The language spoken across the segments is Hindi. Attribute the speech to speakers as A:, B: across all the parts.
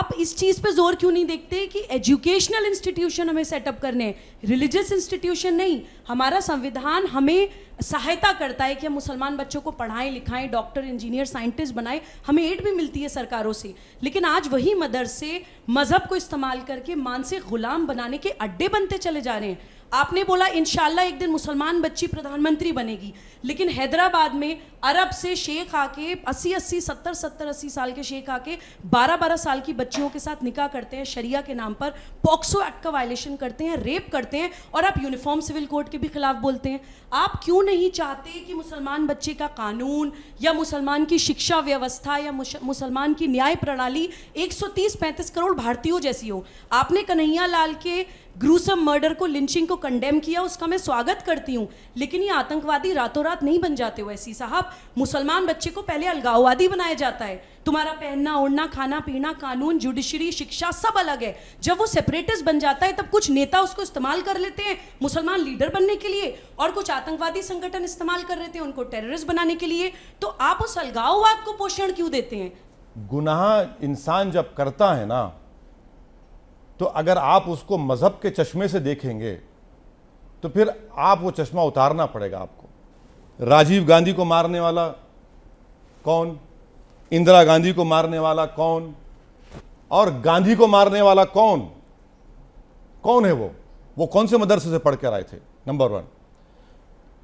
A: आप इस चीज़ पे जोर क्यों नहीं देखते कि एजुकेशनल इंस्टीट्यूशन हमें सेटअप करने हैं, रिलीजियस इंस्टीट्यूशन नहीं। हमारा संविधान हमें सहायता करता है कि हम मुसलमान बच्चों को पढ़ाएं लिखाएं, डॉक्टर इंजीनियर साइंटिस्ट बनाएं, हमें एड भी मिलती है सरकारों से। लेकिन आज वही मदरसे मज़हब को इस्तेमाल करके मानसिक गुलाम बनाने के अड्डे बनते चले जा रहे हैं। आपने बोला इंशाल्लाह एक दिन मुसलमान बच्ची प्रधानमंत्री बनेगी, लेकिन हैदराबाद में अरब से शेख आके 70-80 साल के शेख आके 12-12 साल की बच्चियों के साथ निकाह करते हैं शरिया के नाम पर, पॉक्सो एक्ट का वायलेशन करते हैं, रेप करते हैं, और आप यूनिफॉर्म सिविल कोड के भी खिलाफ बोलते हैं। आप क्यों नहीं चाहते कि मुसलमान बच्चे का कानून या मुसलमान की शिक्षा व्यवस्था या मुसलमान की न्याय प्रणाली 130-35 करोड़ भारतीयों जैसी हो? आपने कन्हैया लाल के ग्रूसम मर्डर को, लिंचिंग को कंडेम किया, उसका मैं स्वागत करती हूँ, लेकिन ये आतंकवादी रातों रात नहीं बन जाते हो ऐसी साहब। मुसलमान बच्चे को पहले अलगाववादी बनाया जाता है। तुम्हारा पहनना ओढ़ना, खाना पीना, कानून, जुडिशरी, शिक्षा सब अलग है। जब वो सेपरेटिस्ट बन जाता है तब कुछ नेता उसको इस्तेमाल कर लेते हैं मुसलमान लीडर बनने के लिए, और कुछ आतंकवादी संगठन इस्तेमाल कर लेते हैं उनको टेररिस्ट बनाने के लिए। तो आप उस अलगाववाद को पोषण क्यों देते हैं?
B: गुनाह इंसान जब करता है ना, तो अगर आप उसको मजहब के चश्मे से देखेंगे तो फिर आप वो चश्मा उतारना पड़ेगा आपको। राजीव गांधी को मारने वाला कौन, इंदिरा गांधी को मारने वाला कौन, और गांधी को मारने वाला कौन? कौन है वो कौन से मदरसे से पढ़ कर आए थे? नंबर 1।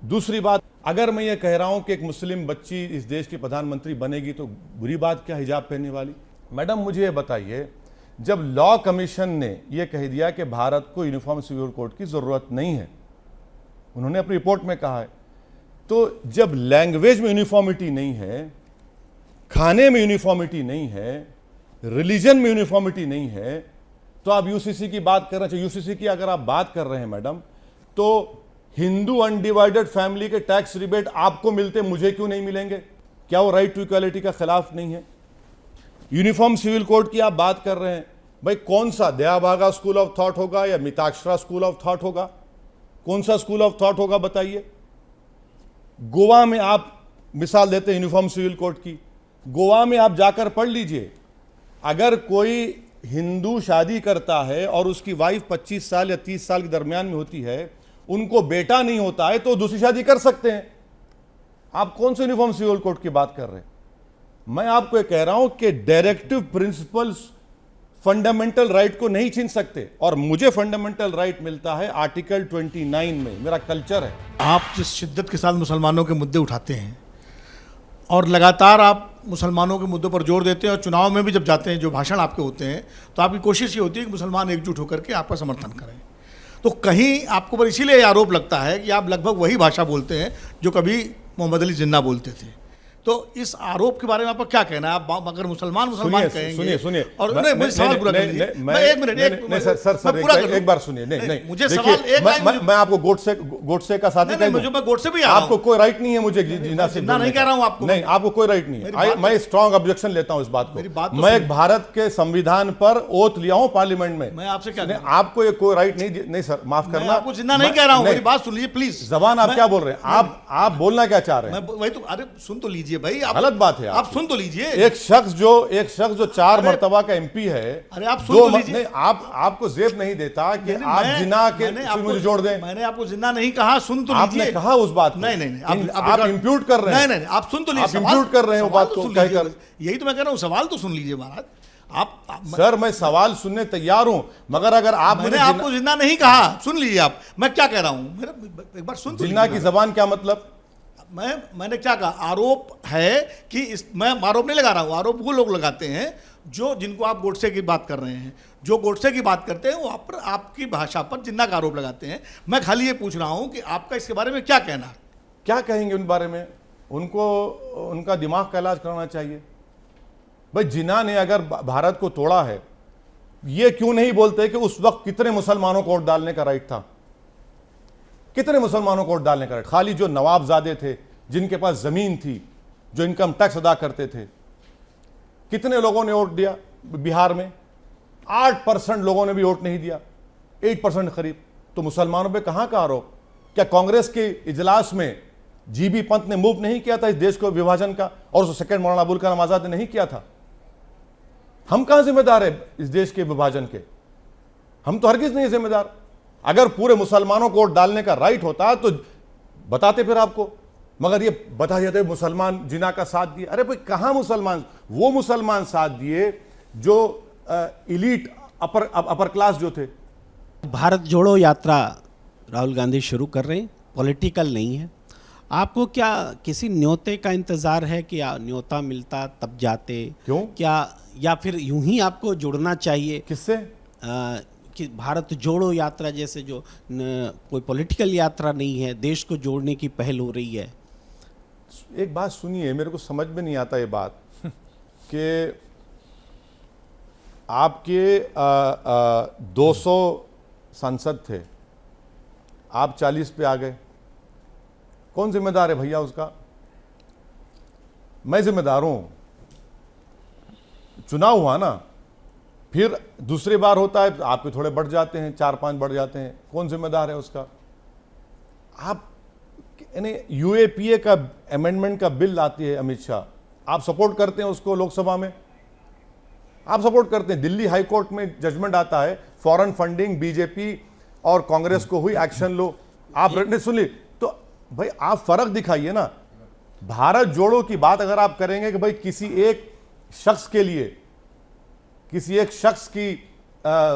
B: दूसरी बात, अगर मैं ये कह रहा हूं कि एक मुस्लिम बच्ची इस देश की प्रधानमंत्री बनेगी तो बुरी बात क्या हिजाब पहनने वाली? मैडम मुझे ये बताइए, जब लॉ कमीशन ने यह कह दिया कि भारत को यूनिफॉर्म सिविल कोड की जरूरत नहीं है, उन्होंने अपनी रिपोर्ट में कहा है, तो जब लैंग्वेज में यूनिफॉर्मिटी नहीं है, खाने में यूनिफॉर्मिटी नहीं है, रिलीजन में यूनिफॉर्मिटी नहीं है, तो आप यूसीसी की बात करना चाहिए। यूसीसी की अगर आप बात कर रहे हैं मैडम, तो हिंदू अनडिवाइडेड फैमिली के टैक्स रिबेट आपको मिलते, मुझे क्यों नहीं मिलेंगे? क्या वो राइट टू इक्वालिटी का खिलाफ नहीं है? यूनिफॉर्म सिविल कोड की आप बात कर रहे हैं, भाई कौन सा दयाभागा स्कूल ऑफ थॉट होगा या मिताक्षरा स्कूल ऑफ थॉट होगा? कौन सा स्कूल ऑफ थॉट होगा बताइए? गोवा में आप मिसाल देते हैं यूनिफॉर्म सिविल कोड की, गोवा में आप जाकर पढ़ लीजिए, अगर कोई हिंदू शादी करता है और उसकी वाइफ 25 साल या 30 साल के दरमियान में होती है, उनको बेटा नहीं होता है, तो दूसरी शादी कर सकते हैं। आप कौन से यूनिफॉर्म सिविल कोड की बात कर रहे हैं? मैं आपको ये कह रहा हूं कि डायरेक्टिव प्रिंसिपल्स फंडामेंटल राइट को नहीं छीन सकते, और मुझे फंडामेंटल राइट मिलता है आर्टिकल 29 में, मेरा कल्चर है।
C: आप जिस शिद्दत के साथ मुसलमानों के मुद्दे उठाते हैं और लगातार आप मुसलमानों के मुद्दों पर जोर देते हैं, और चुनाव में भी जब जाते हैं, जो भाषण आपके होते हैं, तो आपकी कोशिश ये होती है कि मुसलमान एकजुट होकर के आपका समर्थन करें। तो कहीं आपको पर इसीलिए आरोप लगता है कि आप लगभग वही भाषा बोलते हैं जो कभी मोहम्मद अली जिन्ना बोलते थे। तो इस आरोप के बारे में आपका क्या कहना है? आप अगर मुसलमान कहेंगे,
B: सुनिए
C: और नहीं, मुझे सवाल पूरा कर लीजिए। मैं एक मिनट
B: सर एक बार सुनिए। नहीं
C: मुझे सवाल एक,
B: मैं आपको गोडसे का साथी कह दूं?
C: मैं गोडसे भी
B: आपको कोई राइट नहीं है मुझे जिन्ना से
C: नहीं कह रहा हूं आपको।
B: नहीं, आपको कोई राइट नहीं है। मैं स्ट्रांग ऑब्जेक्शन लेता हूं इस बात को। मैं एक भारत के संविधान पर ओथ लिया हूं पार्लियामेंट में।
C: मैं आपसे क्या,
B: आपको ये कोई राइट नहीं सर, माफ करना,
C: आपको जिन्ना नहीं कह रहा हूं, मेरी बात सुन लीजिए प्लीज।
B: जबान आप क्या बोल रहे हैं? आप बोलना क्या चाह रहे हैं?
C: वही तो, अरे सुन तो लीजिए भाई,
B: गलत बात है।
C: आप सुन तो लीजिए।
B: एक शख्स जो 4 मर्तबा का एमपी है,
C: अरे आप सुन तो लीजिए।
B: नहीं, आपको जेब नहीं देता कि आप जिन्ना के मुझे जोड़ दें।
C: मैंने आपको जिन्ना नहीं कहा, सुन तो लीजिए।
B: आपने कहा उस बात को।
C: नहीं,
B: आप इंप्यूट कर रहे हैं।
C: नहीं, आप सुन तो लीजिए।
B: आप इंप्यूट कर रहे हैं बात को कहकर।
C: यही तो मैं कह रहा हूं, सवाल तो सुन लीजिए महाराज।
B: सर मैं सवाल सुनने तैयार हूं, मगर अगर आप
C: मैंने आपको जिन्ना नहीं कहा, सुन लीजिए आप मैं क्या कह रहा हूं। मेरा एक बार सुन तो
B: जिन्ना की जबान क्या मतलब?
C: मैंने क्या कहा? आरोप है कि मैं आरोप नहीं लगा रहा हूं, आरोप वो लोग लगाते हैं जिनको आप गोडसे की बात कर रहे हैं, जो गोडसे की बात करते हैं वो आपकी भाषा पर जिन्ना का आरोप लगाते हैं। मैं खाली ये पूछ रहा हूं कि आपका इसके बारे में क्या कहना?
B: क्या कहेंगे उन बारे में? उनको उनका दिमाग का इलाज कराना चाहिए। भाई जिन्ना ने अगर भारत को तोड़ा है, ये क्यों नहीं बोलते कि उस वक्त कितने मुसलमानों को वोट डालने का राइट था? कितने मुसलमानों को वोट डालने का राइट? खाली जो नवाबजादे थे, जिनके पास जमीन थी, जो इनकम टैक्स अदा करते थे, कितने लोगों ने वोट दिया? बिहार में 8% लोगों ने भी वोट नहीं दिया, 8% करीब। तो मुसलमानों पे कहां का आरोप? क्या कांग्रेस के इजलास में जीबी पंत ने मूव नहीं किया था इस देश को विभाजन का, और उसको सेकंड मौलाना अबुल कलाम आजाद ने नहीं किया था? हम कहां जिम्मेदार है इस देश के विभाजन के? हम तो हरगिज नहीं जिम्मेदार। अगर पूरे मुसलमानों को वोट डालने का राइट होता तो बताते फिर आपको, मगर ये बता देते मुसलमान जिना का साथ दिए। अरे भाई कहां मुसलमान, वो मुसलमान साथ दिए जो इलीट अपर क्लास जो थे।
D: भारत जोड़ो यात्रा राहुल गांधी शुरू कर रहे हैं, पॉलिटिकल नहीं है। आपको क्या किसी न्योते का इंतजार है कि न्योता मिलता तब जाते?
B: क्यों?
D: क्या या फिर यूं ही आपको जुड़ना चाहिए?
B: किससे?
D: कि भारत जोड़ो यात्रा जैसे जो कोई पॉलिटिकल यात्रा नहीं है, देश को जोड़ने की पहल हो रही है।
B: एक बात सुनिए, मेरे को समझ में नहीं आता ये बात कि आपके 200 सांसद थे, आप 40 पे आ गए। कौन जिम्मेदार है भैया उसका? मैं जिम्मेदार हूं। चुनाव हुआ ना, फिर दूसरी बार होता है आपके थोड़े बढ़ जाते हैं, 4-5 बढ़ जाते हैं। कौन जिम्मेदार है उसका? आप यानी यूएपीए का अमेंडमेंट का बिल लाती है अमित शाह, आप सपोर्ट करते हैं उसको लोकसभा में? आप सपोर्ट करते हैं। दिल्ली हाई कोर्ट में जजमेंट आता है फॉरेन फंडिंग बीजेपी और कांग्रेस को हुई, एक्शन लो। आप सुन ली तो भाई आप फर्क दिखाइए ना। भारत जोड़ो की बात अगर आप करेंगे कि भाई किसी एक शख्स के लिए, किसी एक शख्स की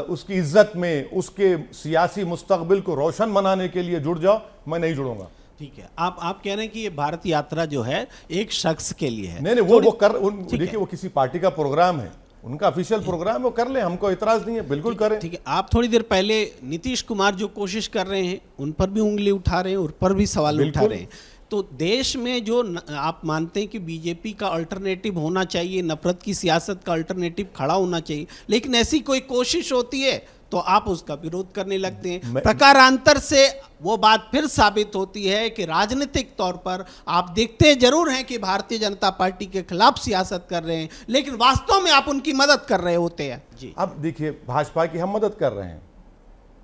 B: उसकी इज्जत में, उसके सियासी मुस्तकबिल को रोशन बनाने के लिए जुड़ जाओ, मैं नहीं जुड़ूंगा।
D: ठीक है, आप कह रहे हैं कि ये भारत यात्रा जो है एक शख्स के लिए है।
B: नहीं वो देखिए वो किसी पार्टी का प्रोग्राम है, उनका ऑफिशियल प्रोग्राम है, वो कर ले, हमको इतराज नहीं है, बिल्कुल करें।
D: ठीक है, आप थोड़ी देर पहले नीतीश कुमार जो कोशिश कर रहे हैं उन पर भी उंगली उठा रहे हैं, उन पर भी सवाल उठा रहे हैं। तो देश में जो आप मानते हैं कि बीजेपी का अल्टरनेटिव होना चाहिए, नफरत की सियासत का अल्टरनेटिव खड़ा होना चाहिए, लेकिन ऐसी कोई कोशिश होती है तो आप उसका विरोध करने लगते हैं। प्रकारांतर से वो बात फिर साबित होती है कि राजनीतिक तौर पर आप देखते जरूर हैं कि भारतीय जनता पार्टी के खिलाफ सियासत कर रहे हैं, लेकिन वास्तव में आप उनकी मदद कर रहे होते हैं। जी,
B: अब देखिए भाजपा की हम मदद कर रहे हैं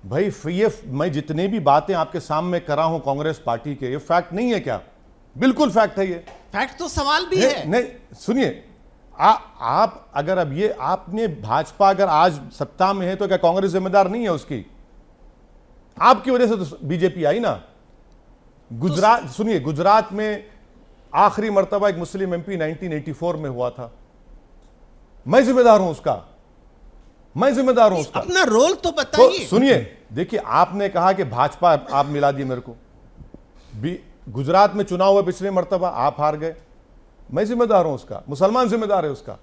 B: भाई। ये मैं जितने भी बातें आपके सामने करा हूं कांग्रेस पार्टी के, ये फैक्ट नहीं है क्या? बिल्कुल फैक्ट है ये।
D: फैक्ट तो सवाल भी है।
B: नहीं सुनिए, आप अगर अब ये आपने भाजपा अगर आज सत्ता में है तो क्या कांग्रेस जिम्मेदार नहीं है उसकी? आपकी वजह से तो बीजेपी आई ना। गुजरात सुनिए, गुजरात में आखिरी मर्तबा एक मुस्लिम एमपी 1984 में हुआ था। मैं जिम्मेदार हूं उसका, मैं जिम्मेदार हूं उसका।
D: अपना रोल तो बताइए।
B: तो सुनिए, देखिए आपने कहा कि भाजपा आप मिला दिए मेरे को। गुजरात में चुनाव हुआ पिछले मर्तबा, आप हार गए, मैं जिम्मेदार हूं उसका, मुसलमान जिम्मेदार है उसका।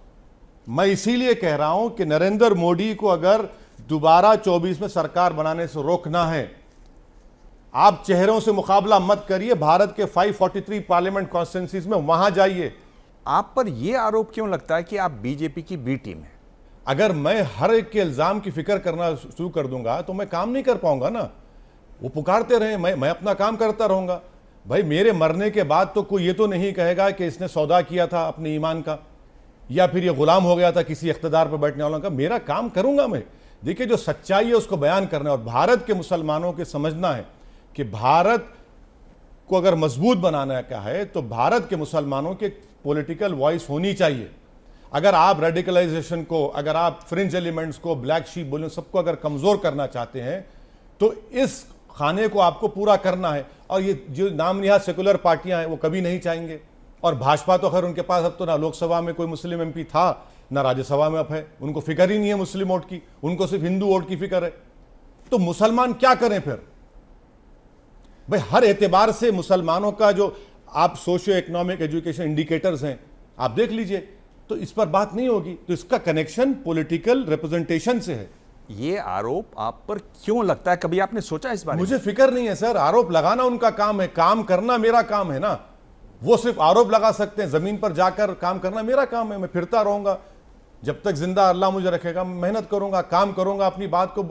B: मैं इसीलिए कह रहा हूं कि नरेंद्र मोदी को अगर दोबारा 24 में सरकार बनाने से रोकना है, आप चेहरों से मुकाबला मत करिए, भारत के 543 पार्लियामेंट कॉन्स्टिट्यूंसीज में वहां जाइए।
E: आप पर यह आरोप क्यों लगता है कि आप बीजेपी की बी टीम है?
B: अगर मैं हर एक के इल्जाम की फिक्र करना शुरू कर दूंगा तो मैं काम नहीं कर पाऊंगा ना। वो पुकारते रहे, मैं अपना काम करता रहूंगा। भाई मेरे मरने के बाद तो कोई ये तो नहीं कहेगा कि इसने सौदा किया था अपने ईमान का, या फिर ये गुलाम हो गया था किसी इख्तिदार पर बैठने वालों का। मेरा काम करूंगा मैं। देखिए जो सच्चाई है उसको बयान करना है, और भारत के मुसलमानों के समझना है कि भारत को अगर मजबूत बनाना का है तो भारत के मुसलमानों के पॉलिटिकल वॉइस होनी चाहिए। अगर आप रेडिकलाइजेशन को, अगर आप फ्रिंज एलिमेंट्स को, ब्लैक शीप बोले, सबको अगर कमजोर करना चाहते हैं तो इस खाने को आपको पूरा करना है। और ये जो नाम निहाद सेकुलर पार्टियां हैं वो कभी नहीं चाहेंगे। और भाजपा तो खैर उनके पास अब तो ना लोकसभा में कोई मुस्लिम एमपी था, ना राज्यसभा में अब है। उनको फिक्र ही नहीं है मुस्लिम वोट की, उनको सिर्फ हिंदू वोट की फिक्र है। तो मुसलमान क्या करें फिर? भाई हर एतबार से मुसलमानों का जो आप सोशियो इकोनॉमिक एजुकेशन इंडिकेटर्स हैं आप देख लीजिए, तो इस पर बात नहीं होगी। तो इसका कनेक्शन पॉलिटिकल रिप्रेजेंटेशन से है।
E: ये आरोप आप पर क्यों लगता है? कभी आपने सोचा इस बारे में?
B: मुझे फिक्र नहीं है सर, आरोप लगाना उनका काम है, काम करना मेरा काम है ना। वो सिर्फ आरोप लगा सकते हैं, जमीन पर जाकर काम करना मेरा काम है। मैं फिरता रहूंगा जब तक जिंदा अल्लाह मुझे रखेगा, मेहनत करूंगा, काम करूंगा, अपनी बात को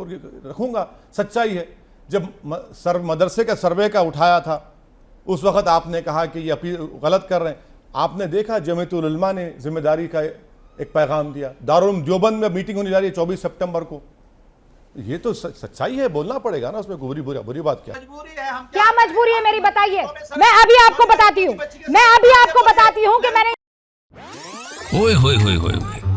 B: रखूंगा। सच्चाई है, जब मदरसे का सर्वे का उठाया था उस वक्त आपने कहा कि ये अपील गलत कर रहे हैं। आपने देखा जमीयतुल उलमा ने जिम्मेदारी का एक पैगाम दिया। दारुल देवबंद में मीटिंग होने जा रही है 24 सितंबर को। ये तो सच्चाई है, बोलना पड़ेगा ना, उसमें बुरी बात क्या?
F: क्या मजबूरी है मेरी, बताइए। मैं अभी आपको बताती हूँ कि मैंने
G: ओए होए होए होए,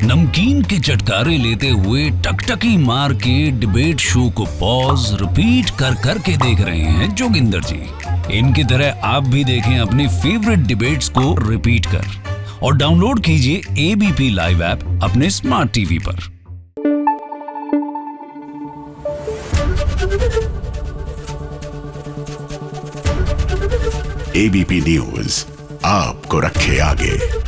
G: नमकीन के चटकारे लेते हुए टकटकी मार के डिबेट शो को पॉज रिपीट कर कर के देख रहे हैं जोगिंदर जी। इनकी तरह आप भी देखें अपनी फेवरेट डिबेट्स को रिपीट कर और डाउनलोड कीजिए एबीपी लाइव ऐप अपने स्मार्ट टीवी पर।
H: एबीपी न्यूज आपको रखे आगे।